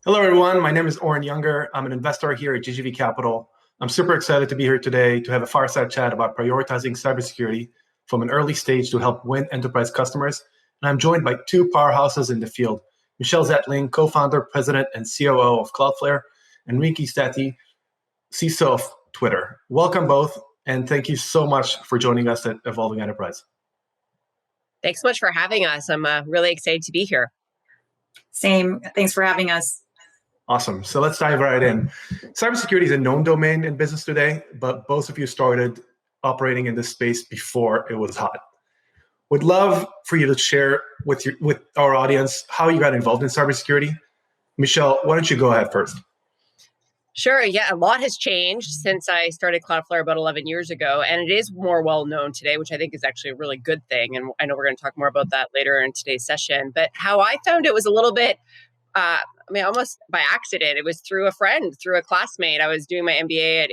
Hello, everyone. My name is Oren Younger. I'm an investor here at GGV Capital. I'm super excited to be here today to have a fireside chat about prioritizing cybersecurity from an early stage to help win enterprise customers. And I'm joined by two powerhouses in the field, Michelle Zetling, co-founder, president, and COO of Cloudflare, and Rinki Stati, CISO of Twitter. Welcome both, and thank you so much for joining us at Evolving Enterprise. Thanks so much for having us. I'm really excited to be here. Same. Thanks for having us. Awesome. So let's dive right in. Cybersecurity is a known domain in business today, but both of you started operating in this space before it was hot. Would love for you to share with our audience how you got involved in cybersecurity. Michelle, why don't you go ahead first? Sure. Yeah, a lot has changed since I started Cloudflare about 11 years ago, and it is more well known today, which I think is actually a really good thing. And I know we're going to talk more about that later in today's session. But how I found it was a little bit almost by accident. It was through a friend, through a classmate. I was doing my MBA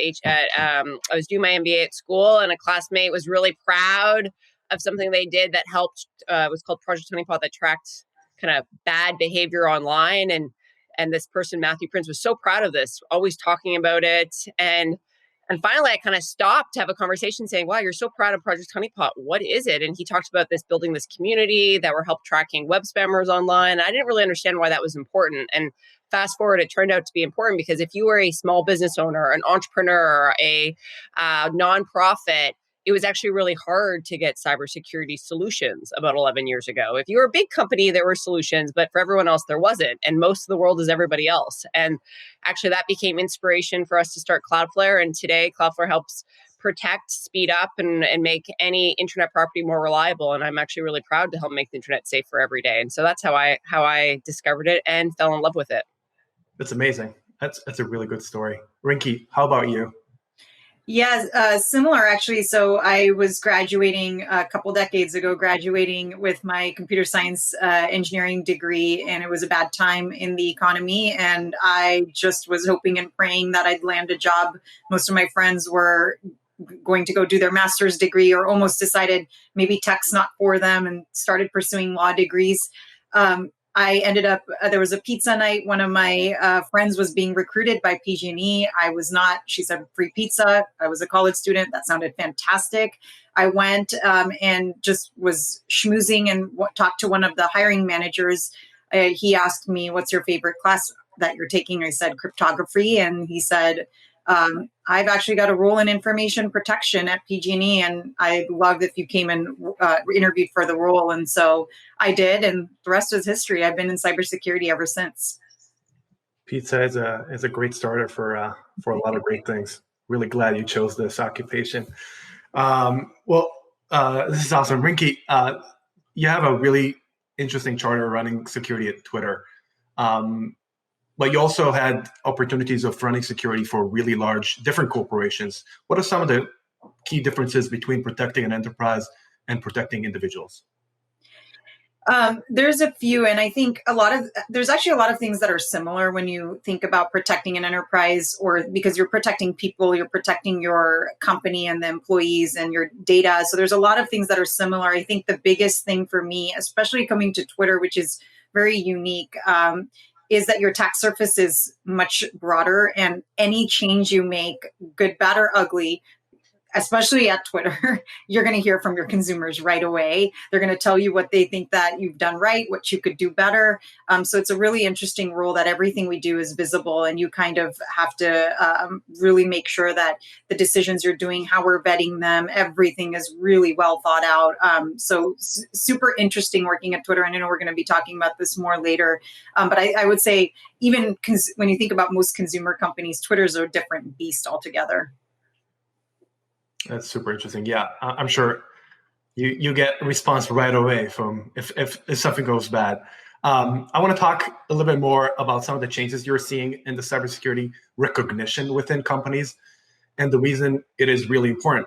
at school, and a classmate was really proud of something they did that helped. It was called Project Honeypot, that tracked kind of bad behavior online, and this person, Matthew Prince, was so proud of this, always talking about it. And finally, I kind of stopped to have a conversation saying, wow, you're so proud of Project Honeypot. What is it? And he talked about building this community that were help tracking web spammers online. I didn't really understand why that was important. And fast forward, it turned out to be important because if you were a small business owner, an entrepreneur, a nonprofit, it was actually really hard to get cybersecurity solutions about 11 years ago. If you were a big company, there were solutions, but for everyone else, there wasn't. And most of the world is everybody else. And actually, that became inspiration for us to start Cloudflare. And today, Cloudflare helps protect, speed up, and make any internet property more reliable. And I'm actually really proud to help make the internet safer every day. And so that's how I discovered it and fell in love with it. That's amazing. That's a really good story. Rinki, how about you? Yeah, similar actually. So I was graduating a couple decades ago, graduating with my computer science engineering degree, and it was a bad time in the economy. And I just was hoping and praying that I'd land a job. Most of my friends were going to go do their master's degree or almost decided maybe tech's not for them and started pursuing law degrees. I ended up, there was a pizza night. One of my friends was being recruited by PG&E. I was not. She said, free pizza. I was a college student. That sounded fantastic. I went and just was schmoozing and talked to one of the hiring managers. He asked me, what's your favorite class that you're taking? I said, cryptography. And he said, I've actually got a role in information protection at PG&E, and I'd love if you came and interviewed for the role. And so I did, and the rest is history. I've been in cybersecurity ever since. Pizza is a great starter for a lot of great things. Really glad you chose this occupation. This is awesome. Rinki, you have a really interesting charter running security at Twitter. But you also had opportunities of running security for really large, different corporations. What are some of the key differences between protecting an enterprise and protecting individuals? There's a few, and I think there's actually a lot of things that are similar when you think about protecting an enterprise, or because you're protecting people, you're protecting your company and the employees and your data. So there's a lot of things that are similar. I think the biggest thing for me, especially coming to Twitter, which is very unique, is that your attack surface is much broader, and any change you make, good, bad, or ugly, especially at Twitter, you're going to hear from your consumers right away. They're going to tell you what they think that you've done right, what you could do better. So it's a really interesting rule that everything we do is visible, and you kind of have to really make sure that the decisions you're doing, how we're vetting them, everything is really well thought out. So super interesting working at Twitter. And I know we're going to be talking about this more later. But I would say even when you think about most consumer companies, Twitter's a different beast altogether. That's super interesting. Yeah, I'm sure you get a response right away from if something goes bad. I want to talk a little bit more about some of the changes you're seeing in the cybersecurity recognition within companies and the reason it is really important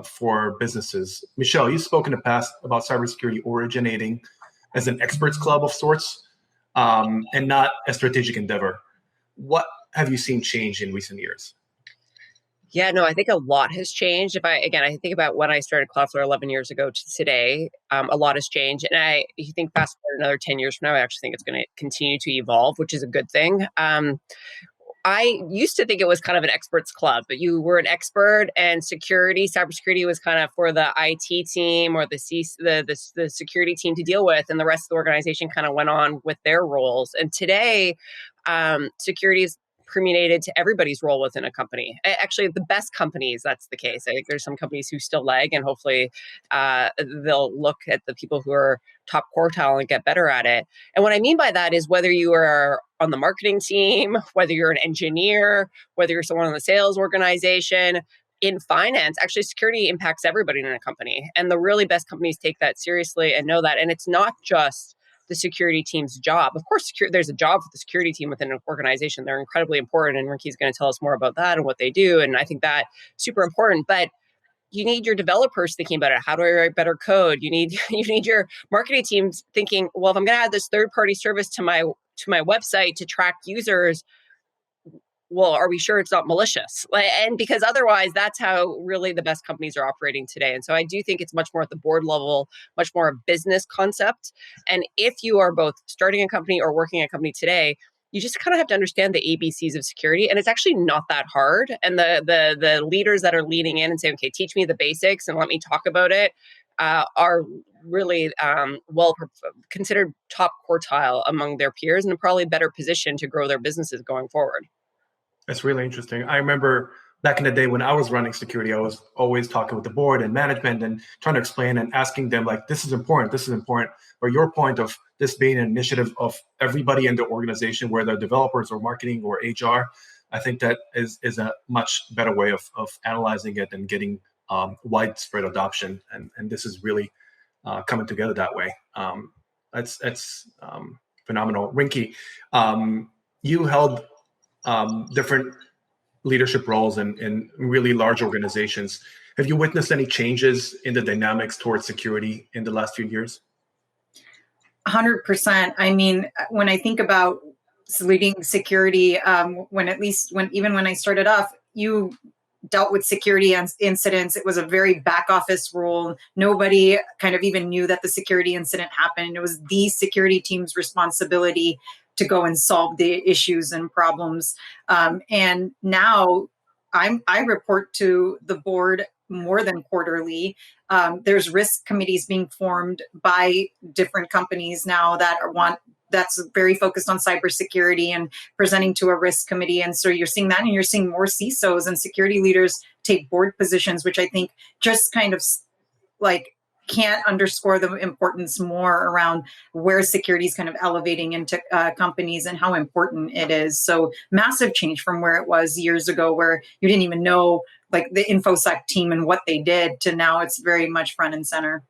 for businesses. Michelle, you spoke in the past about cybersecurity originating as an experts club of sorts and not a strategic endeavor. What have you seen change in recent years? Yeah, no, I think a lot has changed. I think about when I started Cloudflare 11 years ago to today, a lot has changed. And if you think fast forward another 10 years from now, I actually think it's going to continue to evolve, which is a good thing. I used to think it was kind of an experts club, but you were an expert, and cybersecurity was kind of for the IT team or the security team to deal with, and the rest of the organization kind of went on with their roles. And today, security is permeated to everybody's role within a company. Actually, the best companies, that's the case. I think there's some companies who still lag, and hopefully they'll look at the people who are top quartile and get better at it. And what I mean by that is whether you are on the marketing team, whether you're an engineer, whether you're someone in the sales organization, in finance, actually security impacts everybody in a company. And the really best companies take that seriously and know that. And it's not just the security team's job. Of course, there's a job for the security team within an organization. They're incredibly important. And Rinky's going to tell us more about that and what they do. And I think that super important. But you need your developers thinking about it. How do I write better code? You need your marketing teams thinking, well, if I'm going to add this third-party service to my website to track users, well, are we sure it's not malicious? And because otherwise, that's how really the best companies are operating today. And so I do think it's much more at the board level, much more a business concept. And if you are both starting a company or working at a company today, you just kind of have to understand the ABCs of security. And it's actually not that hard. And the leaders that are leaning in and saying, okay, teach me the basics and let me talk about it, are really considered top quartile among their peers, and probably better positioned to grow their businesses going forward. That's really interesting. I remember back in the day when I was running security, I was always talking with the board and management and trying to explain and asking them, like, this is important, this is important. Or your point of this being an initiative of everybody in the organization, whether developers or marketing or HR, I think that is a much better way of analyzing it and getting widespread adoption. And this is really coming together that way. That's phenomenal. Rinky, you held different leadership roles in really large organizations. Have you witnessed any changes in the dynamics towards security in the last few years? 100%. I mean, when I think about leading security, when I started off, you dealt with security incidents. It was a very back office role. Nobody kind of even knew that the security incident happened. It was the security team's responsibility to go and solve the issues and problems. And now I report to the board more than quarterly. There's risk committees being formed by different companies now that's very focused on cybersecurity and presenting to a risk committee. And so you're seeing that, and you're seeing more CISOs and security leaders take board positions, which I think just kind of like can't underscore the importance more around where security is kind of elevating into companies and how important it is. So massive change from where it was years ago, where you didn't even know like the InfoSec team and what they did, to now it's very much front and center.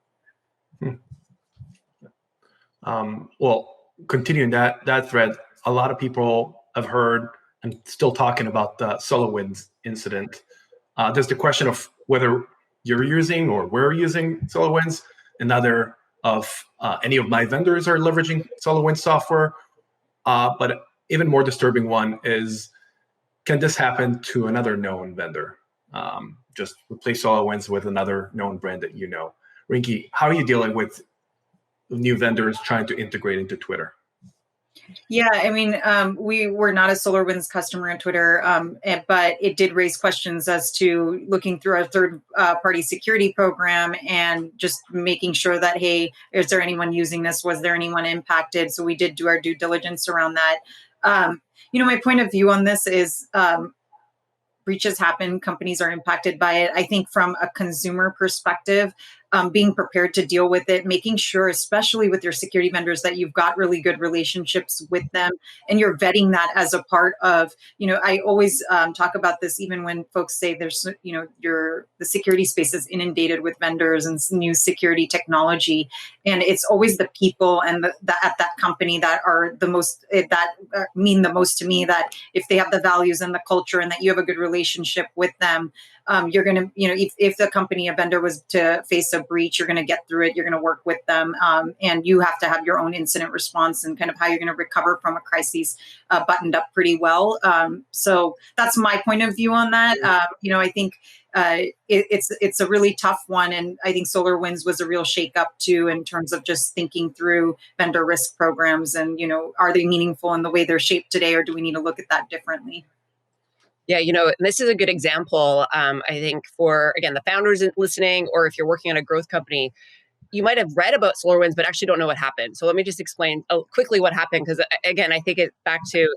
Well, continuing that thread, a lot of people have heard and still talking about the SolarWinds incident. There's the question of whether you're using or we're using SolarWinds, another of any of my vendors are leveraging SolarWinds software. But even more disturbing one is, can this happen to another known vendor? Just replace SolarWinds with another known brand that you know. Rinky, how are you dealing with new vendors trying to integrate into Twitter? Yeah, I mean, we were not a SolarWinds customer on Twitter, but it did raise questions as to looking through our third-party security program and just making sure that, hey, is there anyone using this? Was there anyone impacted? So we did do our due diligence around that. My point of view on this is breaches happen, companies are impacted by it. I think from a consumer perspective, being prepared to deal with it, making sure, especially with your security vendors, that you've got really good relationships with them and you're vetting that as a part of, I always talk about this even when folks say there's, the security space is inundated with vendors and new security technology. And it's always the people and at that company that are the most, that mean the most to me, that if they have the values and the culture and that you have a good relationship with them, you're going to, if the company, a vendor was to face a breach, you're going to get through it. You're going to work with them. And you have to have your own incident response and kind of how you're going to recover from a crisis buttoned up pretty well. So that's my point of view on that. I think it's a really tough one. And I think SolarWinds was a real shakeup too, in terms of just thinking through vendor risk programs and, are they meaningful in the way they're shaped today, or do we need to look at that differently? Yeah, this is a good example, I think, for, again, the founders listening, or if you're working on a growth company, you might have read about SolarWinds, but actually don't know what happened. So let me just explain quickly what happened, because, again, I think it's back to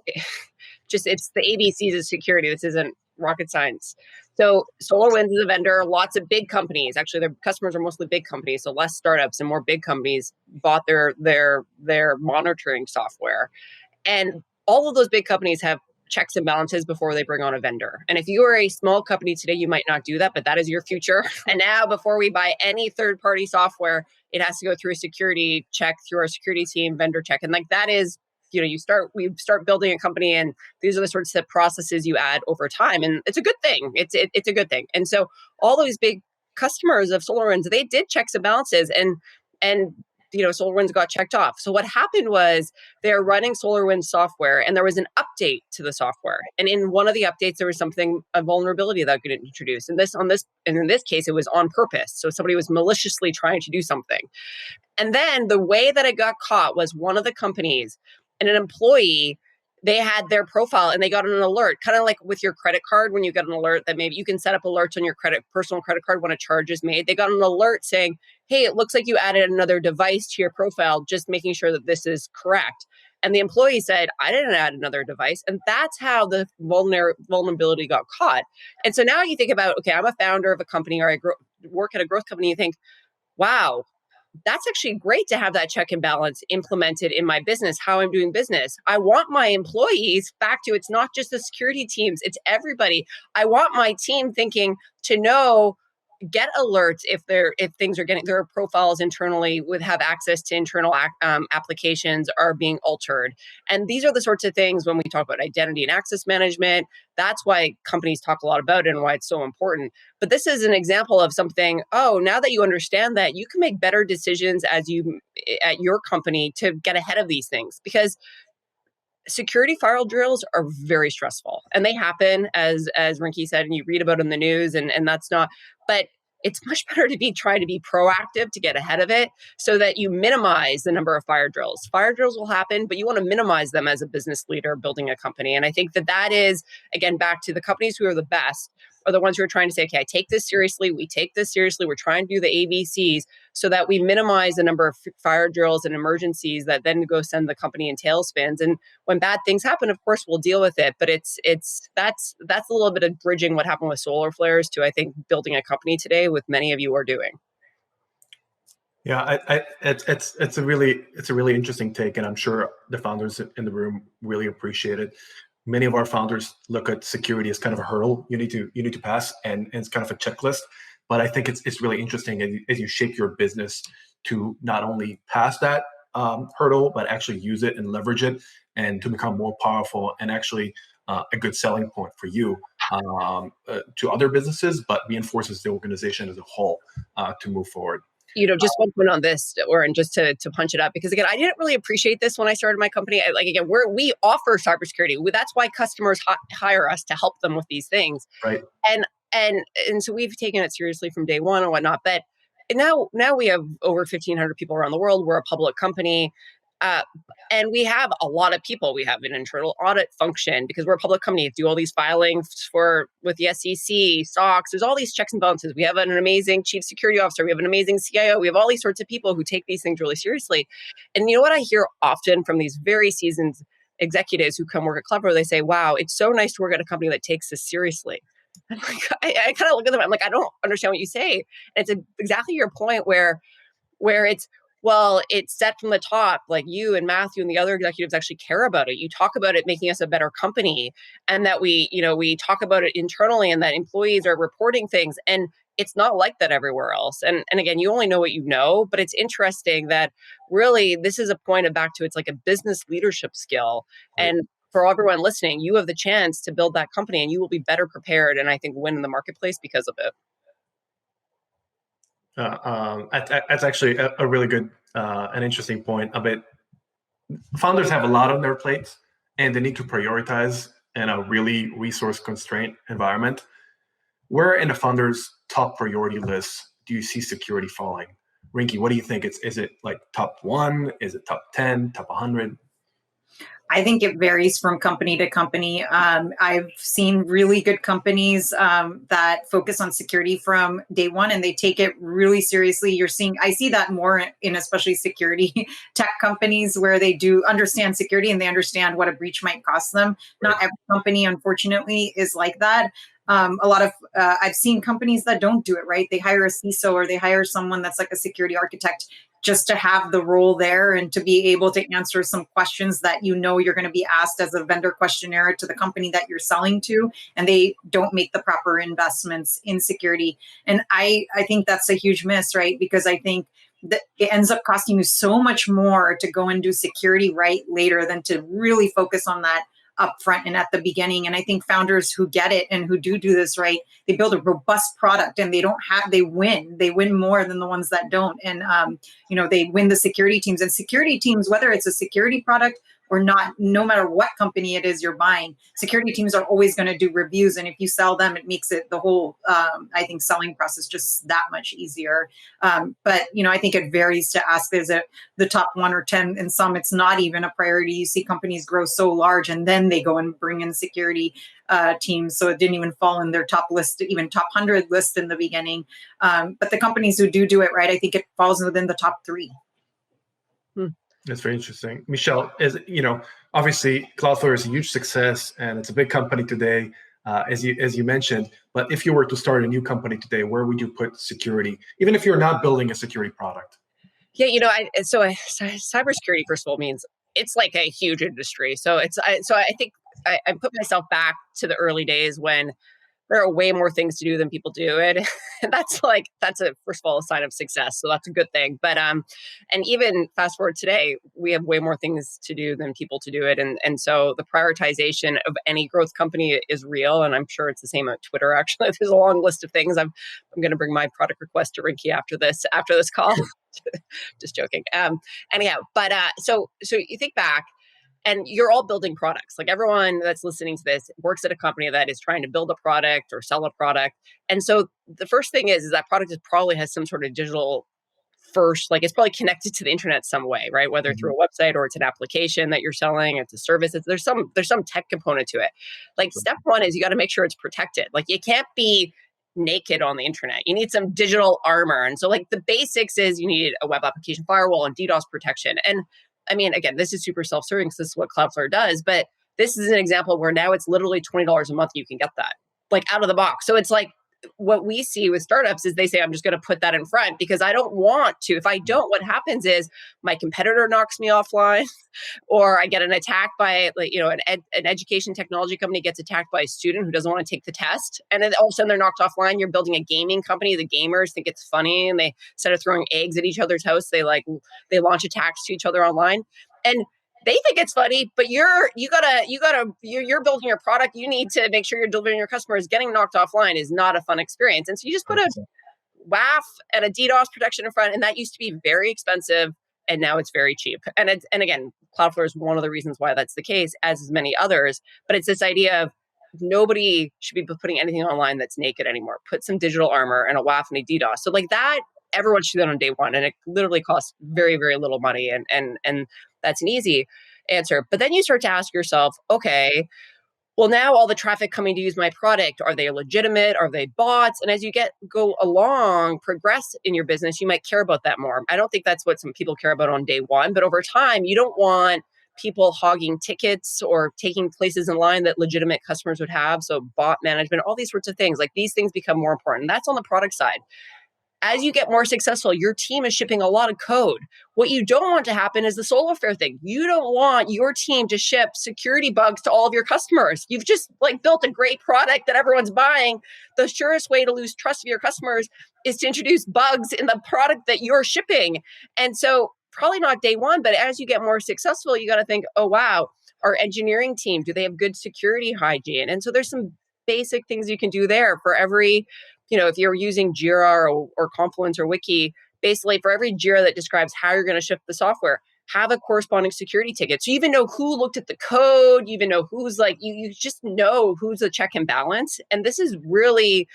it's the ABCs of security. This isn't rocket science. So SolarWinds is a vendor. Lots of big companies, actually, their customers are mostly big companies, so less startups and more big companies bought their monitoring software. And all of those big companies have checks and balances before they bring on a vendor. And if you are a small company today, you might not do that, but that is your future. And now, before we buy any third-party software, it has to go through a security check, through our security team, vendor check. And that is, we start building a company, and these are the sorts of processes you add over time. And it's a good thing. It's a good thing. And so all those big customers of SolarWinds, they did checks and balances, and SolarWinds got checked off. So what happened was, they're running SolarWinds software, and there was an update to the software. And in one of the updates, there was a vulnerability that got introduced. And in this case, it was on purpose. So somebody was maliciously trying to do something. And then the way that it got caught was, one of the companies and an employee, they had their profile and they got an alert, kind of like with your credit card, when you get an alert that maybe you can set up alerts on your personal credit card when a charge is made. They got an alert saying, hey, it looks like you added another device to your profile, just making sure that this is correct. And the employee said, I didn't add another device. And that's how the vulnerability got caught. And so now you think about, okay, I'm a founder of a company, or I work at a growth company, you think, wow, that's actually great to have that check and balance implemented in my business, how I'm doing business. I want my employees, back to, it's not just the security teams, it's everybody. I want my team thinking to know, get alerts if things are getting, their profiles internally would have access to internal applications are being altered. And these are the sorts of things, when we talk about identity and access management, that's why companies talk a lot about it and why it's so important. But this is an example of something, now that you understand that, you can make better decisions at your company to get ahead of these things. Because security fire drills are very stressful, and they happen, as Rinky said, and you read about in the news, and that's not, but it's much better to try to be proactive, to get ahead of it, so that you minimize the number of fire drills. Fire drills will happen, but you want to minimize them as a business leader building a company. And I think that is, again, back to the companies who are the best, are the ones who are trying to say, okay, I take this seriously, we take this seriously, we're trying to do the ABCs, so that we minimize the number of fire drills and emergencies that then go send the company in tailspins. And when bad things happen, of course, we'll deal with it. But that's a little bit of bridging what happened with solar flares to, I think, building a company today, with many of you are doing. Yeah, it's a really interesting take, and I'm sure the founders in the room really appreciate it. Many of our founders look at security as kind of a hurdle you need to pass, and it's kind of a checklist. But I think it's really interesting as you shape your business to not only pass that hurdle, but actually use it and leverage it, and to become more powerful, and actually a good selling point for you to other businesses, but reinforces the organization as a whole to move forward. Just one point on this, and just to punch it up, because again, I didn't really appreciate this when I started my company. We offer cybersecurity. That's why customers hire us, to help them with these things. Right. And so we've taken it seriously from day one and whatnot. But now we have over 1,500 people around the world. We're a public company. And we have a lot of people. We have an internal audit function, because we're a public company, do all these filings with the SEC, SOX. There's all these checks and balances. We have an amazing chief security officer. We have an amazing CIO. We have all these sorts of people who take these things really seriously. And you know what I hear often from these very seasoned executives who come work at Clever? They say, wow, it's so nice to work at a company that takes this seriously. I'm like, I kind of look at them, I'm like, I don't understand what you say. And it's exactly your point, where it's, well, it's set from the top, like you and Matthew and the other executives actually care about it. You talk about it making us a better company, and that we talk about it internally, and that employees are reporting things. And it's not like that everywhere else. And again, you only know what you know, but it's interesting that really this is a point of back to, it's like a business leadership skill. Right. And for everyone listening, you have the chance to build that company and you will be better prepared and I think win in the marketplace because of it. That's actually a really good and interesting point. A bit, founders have a lot on their plates and they need to prioritize in a really resource constrained environment. Where in a founder's top priority list do you see security falling? Rinky, what do you think? Is it like top 1? Is it top 10, top 100? I think it varies from company to company. I've seen really good companies that focus on security from day one, and they take it really seriously. I see that more in especially security tech companies where they do understand security and they understand what a breach might cost them. Right. Not every company, unfortunately, is like that. A lot of I've seen companies that don't do it right. They hire a CISO or they hire someone that's like a security architect just to have the role there and to be able to answer some questions that you're going to be asked as a vendor questionnaire to the company that you're selling to, and they don't make the proper investments in security. And I think that's a huge miss, right? Because I think that it ends up costing you so much more to go and do security right later than to really focus on that upfront and at the beginning. And I think founders who get it and who do this right, they build a robust product and they win more than the ones that don't. And, they win the security teams, and security teams, whether it's a security product or not, no matter what company it is you're buying, security teams are always going to do reviews. And if you sell them, it makes it the whole, I think, selling process just that much easier. But, I think it varies to ask, is it the top 1 or 10? And some, it's not even a priority. You see companies grow so large and then they go and bring in security teams. So it didn't even fall in their top list, even top 100 list in the beginning. But the companies who do it right, I think it falls within the top 3. That's very interesting. Michelle, obviously Cloudflare is a huge success and it's a big company today, as you mentioned. But if you were to start a new company today, where would you put security, even if you're not building a security product? Yeah, cybersecurity, first of all, means it's like a huge industry. So I think I put myself back to the early days when there are way more things to do than people do it. And that's first of all, a sign of success. So that's a good thing. But, and even fast forward today, we have way more things to do than people to do it. And so the prioritization of any growth company is real. And I'm sure it's the same at Twitter. Actually, there's a long list of things. I'm going to bring my product request to Rinky after this call. Just joking. Anyhow, but, so you think back, and you're all building products. Like everyone that's listening to this works at a company that is trying to build a product or sell a product. And so the first thing is that product probably has some sort of digital first, like it's probably connected to the internet some way, right? Whether through a website or it's an application that you're selling, it's a service. There's some tech component to it. Like step 1 is you got to make sure it's protected. Like you can't be naked on the internet. You need some digital armor. And so like the basics is you need a web application firewall and DDoS protection. And I mean, again, this is super self-serving because this is what Cloudflare does, but this is an example where now it's literally $20 a month. You can get that like out of the box. So it's like what we see with startups is they say, I'm just going to put that in front because I don't want to. If I don't, what happens is my competitor knocks me offline or I get an attack by an education technology company gets attacked by a student who doesn't want to take the test. And then all of a sudden they're knocked offline. You're building a gaming company. The gamers think it's funny. And they, instead of throwing eggs at each other's house, they launch attacks to each other online. And they think it's funny, but you're building your product. You need to make sure you're delivering your customers. Getting knocked offline is not a fun experience. And so you just put a WAF and a DDoS protection in front. And that used to be very expensive. And now it's very cheap. And again, Cloudflare is one of the reasons why that's the case, as is many others. But it's this idea of nobody should be putting anything online that's naked anymore. Put some digital armor and a WAF and a DDoS. So like that, everyone should do that on day one. And it literally costs very, very little money. And that's an easy answer. But then you start to ask yourself, okay, well, now all the traffic coming to use my product, are they legitimate? Are they bots? And as you go along, progress in your business, you might care about that more. I don't think that's what some people care about on day one, but over time, you don't want people hogging tickets or taking places in line that legitimate customers would have. So bot management, all these sorts of things, like these things become more important. That's on the product side. As you get more successful, your team is shipping a lot of code. What you don't want to happen is the SolarWinds thing. You don't want your team to ship security bugs to all of your customers. You've just built a great product that everyone's buying. The surest way to lose trust of your customers is to introduce bugs in the product that you're shipping. And so probably not day one, but as you get more successful, you got to think, oh, wow, our engineering team, do they have good security hygiene? And so there's some basic things you can do there for every, if you're using Jira or Confluence or Wiki, basically for every Jira that describes how you're going to ship the software, have a corresponding security ticket. So you even know who looked at the code, you even know who's you just know who's a check and balance. And this is really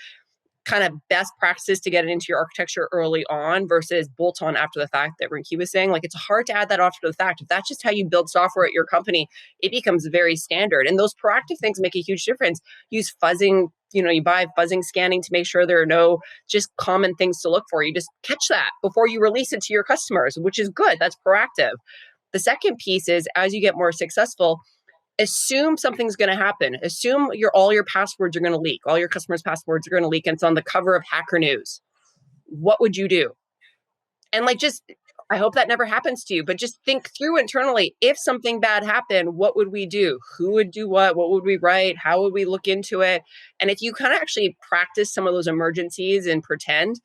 kind of best practices to get it into your architecture early on versus bolt on after the fact that Rinky was saying. It's hard to add that after the fact. If that's just how you build software at your company, it becomes very standard. And those proactive things make a huge difference. Use fuzzing, you buy fuzzing scanning to make sure there are no just common things to look for. You just catch that before you release it to your customers, which is good. That's proactive. The second piece is as you get more successful, assume something's going to happen. Assume all your passwords are going to leak. All your customers' passwords are going to leak, and it's on the cover of Hacker News. What would you do? And I hope that never happens to you, but just think through internally. If something bad happened, what would we do? Who would do what? What would we write? How would we look into it? And if you kind of actually practice some of those emergencies and pretend,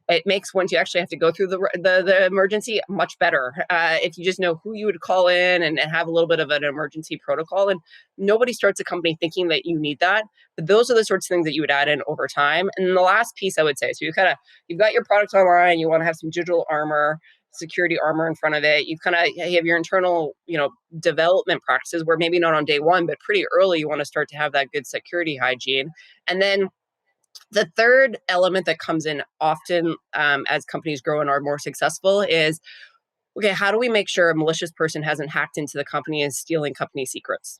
it makes once you actually have to go through the emergency much better. If you just know who you would call in and have a little bit of an emergency protocol, and nobody starts a company thinking that you need that. But those are the sorts of things that you would add in over time. And then the last piece I would say, so you've got your product online, you want to have some digital armor, security armor in front of it. You have your internal, development practices where maybe not on day one, but pretty early, you want to start to have that good security hygiene. And then the third element that comes in often as companies grow and are more successful is, okay, how do we make sure a malicious person hasn't hacked into the company and stealing company secrets?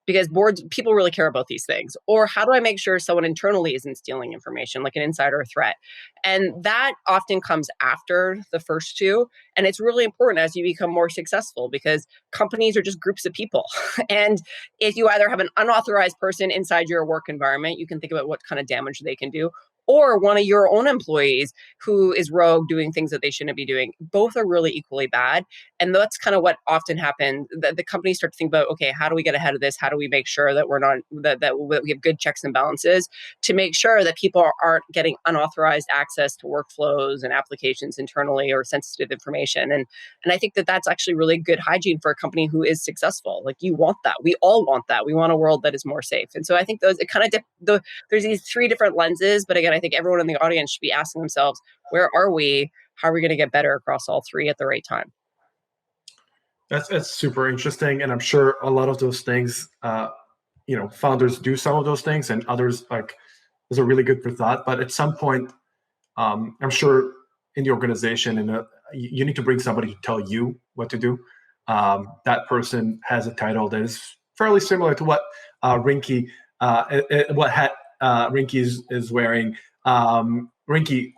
Because people really care about these things. Or how do I make sure someone internally isn't stealing information, like an insider threat? And that often comes after the first two. And it's really important as you become more successful because companies are just groups of people. And if you either have an unauthorized person inside your work environment, you can think about what kind of damage they can do, or one of your own employees who is rogue doing things that they shouldn't be doing. Both are really equally bad. And that's kind of what often happens. The companies start to think about, okay, how do we get ahead of this? How do we make sure that we're not, that we have good checks and balances to make sure that people aren't getting unauthorized access to workflows and applications internally or sensitive information. And I think that that's actually really good hygiene for a company who is successful. You want that. We all want that. We want a world that is more safe. And so I think there's these three different lenses, but again, I think everyone in the audience should be asking themselves, where are we? How are we going to get better across all three at the right time? That's super interesting. And I'm sure a lot of those things, founders do some of those things and others is a really good for thought. But at some point, I'm sure in the organization, you need to bring somebody to tell you what to do. That person has a title that is fairly similar to what Rinky is wearing. Rinky,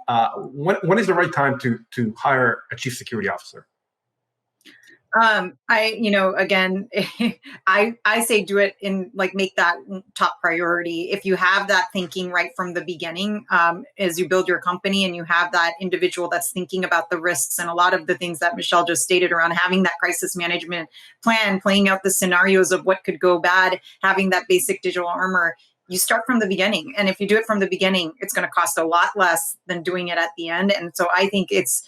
when is the right time to hire a chief security officer? Again, I say do it in make that top priority. If you have that thinking right from the beginning, as you build your company and you have that individual that's thinking about the risks and a lot of the things that Michelle just stated around having that crisis management plan, playing out the scenarios of what could go bad, having that basic digital armor, you start from the beginning. And if you do it from the beginning, it's going to cost a lot less than doing it at the end. And so I think it's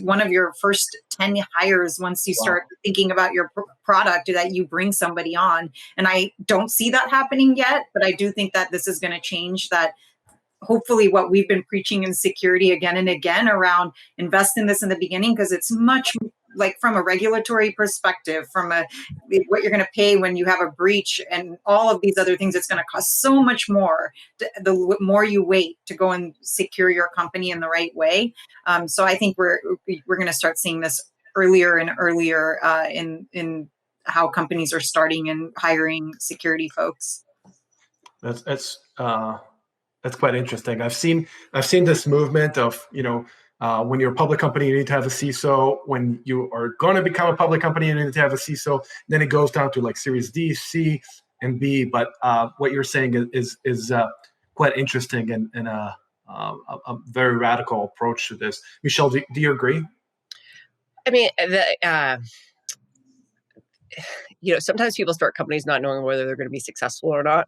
one of your first 10 hires once you start thinking about your product that you bring somebody on. And I don't see that happening yet, but I do think that this is going to change that. Hopefully what we've been preaching in security again and again around invest in this in the beginning, because it's much from a regulatory perspective, from what you're going to pay when you have a breach and all of these other things, it's going to cost so much more the more you wait to go and secure your company in the right way. So I think we're going to start seeing this earlier and earlier in how companies are starting and hiring security folks. That's quite interesting. I've seen this movement of when you're a public company, you need to have a CISO. When you are going to become a public company, you need to have a CISO. Then it goes down to Series D, C, and B. But what you're saying is quite interesting and a very radical approach to this. Michelle, do you agree? I mean, sometimes people start companies not knowing whether they're going to be successful or not.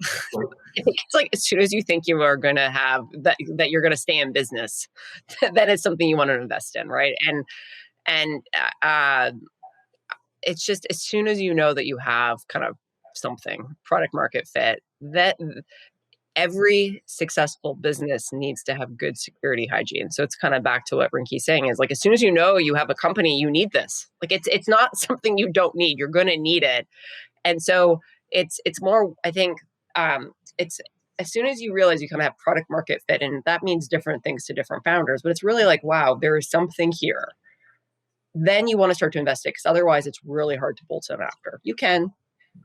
It's as soon as you think you are going to have that you're going to stay in business, then it's something you want to invest in, right? And And it's just, as soon as you know that you have kind of something product market fit, that every successful business needs to have good security hygiene. So it's kind of back to what Rinky's saying, is like, as soon as you know you have a company, you need this. Like, it's not something you don't need. You're going to need it. And so it's more, I think, it's as soon as you realize you kind of have product market fit, and that means different things to different founders, but it's really like, wow, there is something here. Then you want to start to invest it, because otherwise it's really hard to bolt in after. You can,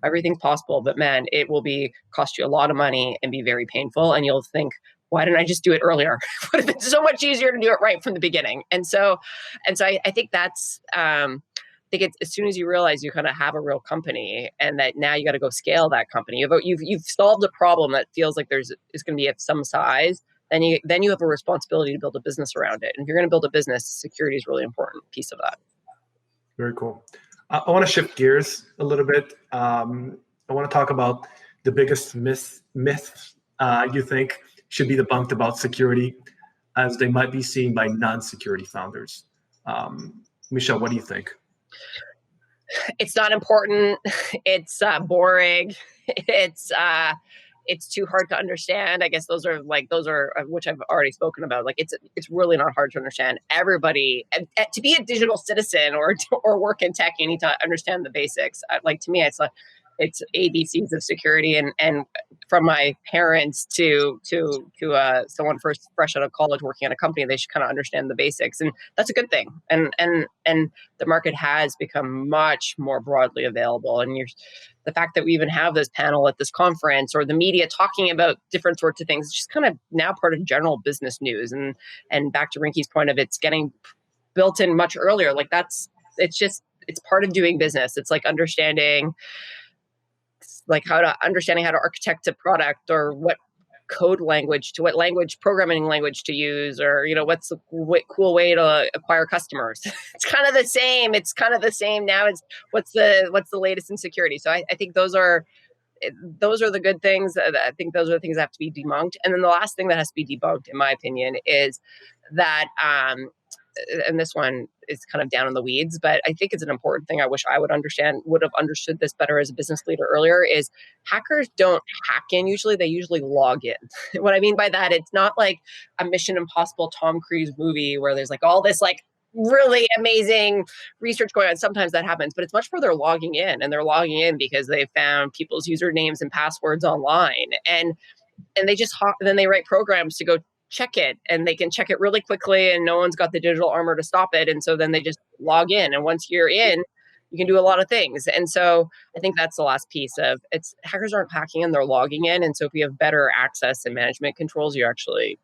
everything's possible, but man, it will cost you a lot of money and be very painful. And you'll think, why didn't I just do it earlier? It would have been so much easier to do it right from the beginning. And so I think that's, I think it's, as soon as you realize you kind of have a real company, and that now you got to go scale that company, you've solved a problem that feels like is going to be of some size, then you have a responsibility to build a business around it. And if you're going to build a business, security is a really important piece of that. Very cool. I want to shift gears a little bit. I want to talk about the biggest myths you think should be debunked about security, as they might be seen by non-security founders. Michelle, what do you think? It's not important. It's boring. It's too hard to understand. I guess those are which I've already spoken about. Like, it's really not hard to understand. Everybody, to be a digital citizen or work in tech, you need to understand the basics. Like, to me, it's ABCs of security, and from my parents to someone fresh out of college working at a company, they should kind of understand the basics, and that's a good thing. And the market has become much more broadly available, and the fact that we even have this panel at this conference, or the media talking about different sorts of things, it's just kind of now part of general business news. And back to Rinky's point of it's getting built in much earlier. Like, it's part of doing business. It's like understanding how to architect a product, or what programming language to use, or what's a cool way to acquire customers. It's kind of the same now. It's what's the latest in security. So I think those are the good things. I think those are the things that have to be debunked. And then the last thing that has to be debunked, in my opinion, is that and this one is kind of down in the weeds, but I think it's an important thing. I wish I would have understood this better as a business leader earlier, is hackers don't hack in usually, they usually log in. What I mean by that, it's not like a Mission Impossible Tom Cruise movie where there's like all this like really amazing research going on. Sometimes that happens, but it's much more they're logging in, and they're logging in because they found people's usernames and passwords online, and then they write programs to go check it, and they can check it really quickly, and no one's got the digital armor to stop it. And so then they just log in, and once you're in, you can do a lot of things. And so I think that's the last piece of it's hackers aren't hacking in, they're logging in. And so if you have better access and management controls, you're actually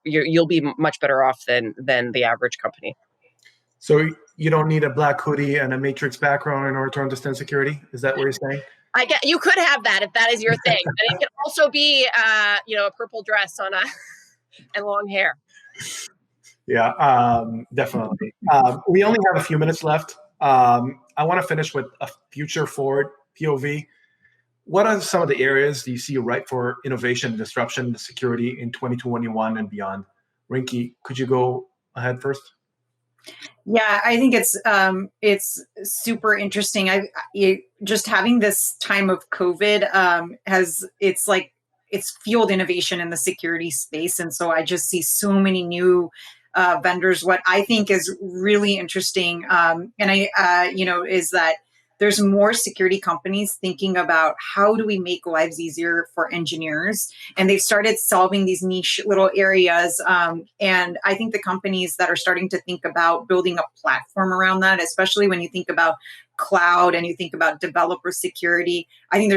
you'll be much better off than the average company. So you don't need a black hoodie and a matrix background in order to understand security? Is that what you're saying? You could have that if that is your thing, but it can also be, a purple dress and long hair. Yeah, definitely. We only have a few minutes left. I want to finish with a future forward POV. What are some of the areas do you see ripe for innovation and disruption in security in 2021 and beyond? Rinky, could you go ahead first? Yeah, I think it's super interesting. Just having this time of COVID it's fueled innovation in the security space, and so I just see so many new vendors. What I think is really interesting, is that there's more security companies thinking about how do we make lives easier for engineers, and they've started solving these niche little areas. And I think the companies that are starting to think about building a platform around that, especially when you think about cloud and you think about developer security, I think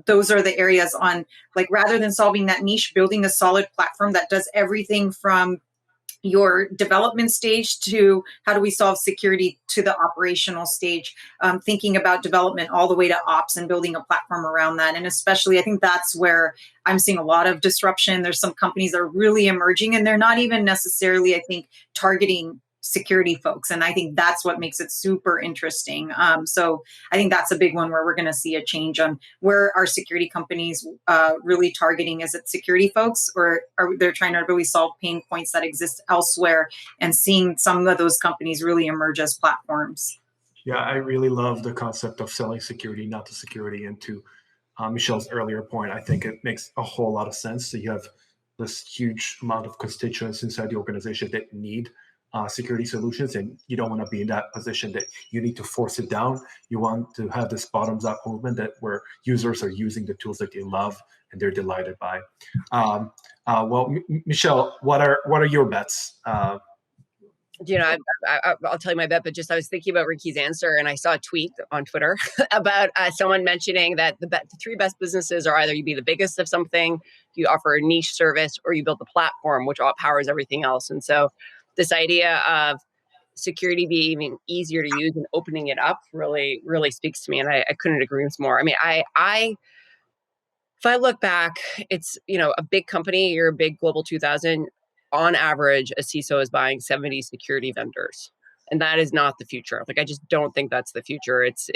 those are the areas on, like, rather than solving that niche, building a solid platform that does everything from your development stage to how do we solve security to the operational stage, thinking about development all the way to ops and building a platform around that. And especially, I think that's where I'm seeing a lot of disruption. There's some companies that are really emerging, and they're not even necessarily, I think, targeting security folks. And I think that's what makes it super interesting. So I think that's a big one where we're going to see a change on where are security companies really targeting. Is it security folks, or are they trying to really solve pain points that exist elsewhere, and seeing some of those companies really emerge as platforms? Yeah, I really love the concept of selling security, not the security. And to Michelle's earlier point, I think it makes a whole lot of sense. So you have this huge amount of constituents inside the organization that need security solutions, and you don't want to be in that position that you need to force it down. You want to have this bottoms-up movement that where users are using the tools that they love and they're delighted by. Michelle, what are your bets? I'll tell you my bet, but just I was thinking about Ricky's answer, and I saw a tweet on Twitter about someone mentioning that the three best businesses are either you be the biggest of something, you offer a niche service, or you build the platform, which all powers everything else. And so this idea of security being even easier to use and opening it up really, really speaks to me. And I couldn't agree with more. I mean, if I look back, it's, a big company, you're a big global 2000, on average, a CISO is buying 70 security vendors. And that is not the future. Like, I just don't think that's the future. It's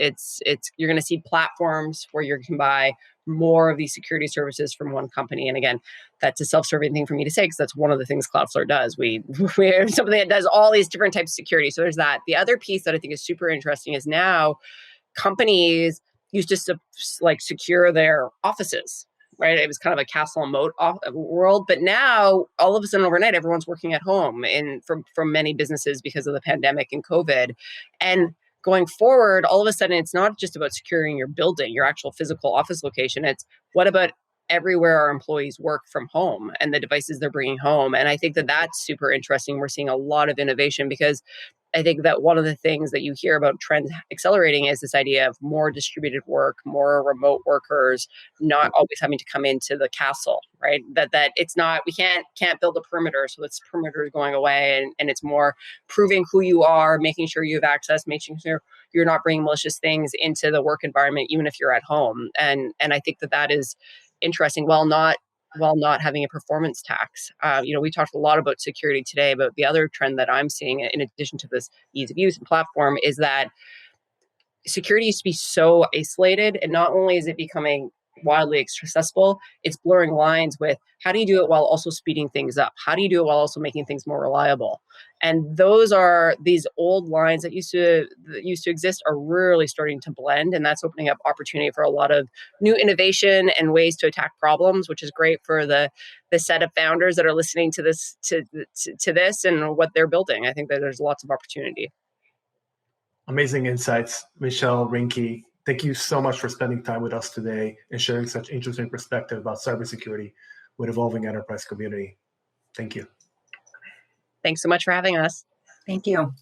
you're going to see platforms where you can buy more of these security services from one company. And again, that's a self-serving thing for me to say, because that's one of the things Cloudflare does. We're something that does all these different types of security. So there's that. The other piece that I think is super interesting is now companies used to secure their offices, right? It was kind of a castle and moat world, but now all of a sudden overnight, everyone's working at home, and from many businesses because of the pandemic and COVID. And going forward, all of a sudden, it's not just about securing your building, your actual physical office location. It's what about everywhere our employees work from home and the devices they're bringing home? And I think that that's super interesting. We're seeing a lot of innovation, because I think that one of the things that you hear about trends accelerating is this idea of more distributed work, more remote workers, not always having to come into the castle, right? That it's not, we can't build a perimeter, so this perimeter is going away, and it's more proving who you are, making sure you have access, making sure you're not bringing malicious things into the work environment, even if you're at home. And I think that is interesting, while not having a performance tax. We talked a lot about security today, but the other trend that I'm seeing, in addition to this ease of use and platform, is that security used to be so isolated, and not only is it becoming wildly accessible, it's blurring lines with how do you do it while also speeding things up? How do you do it while also making things more reliable? And these old lines that used to exist are really starting to blend, and that's opening up opportunity for a lot of new innovation and ways to attack problems, which is great for the set of founders that are listening to this and what they're building. I think that there's lots of opportunity. Amazing insights, Michelle, Rinky. Thank you so much for spending time with us today and sharing such interesting perspective about cybersecurity with evolving enterprise community. Thank you. Thanks so much for having us. Thank you.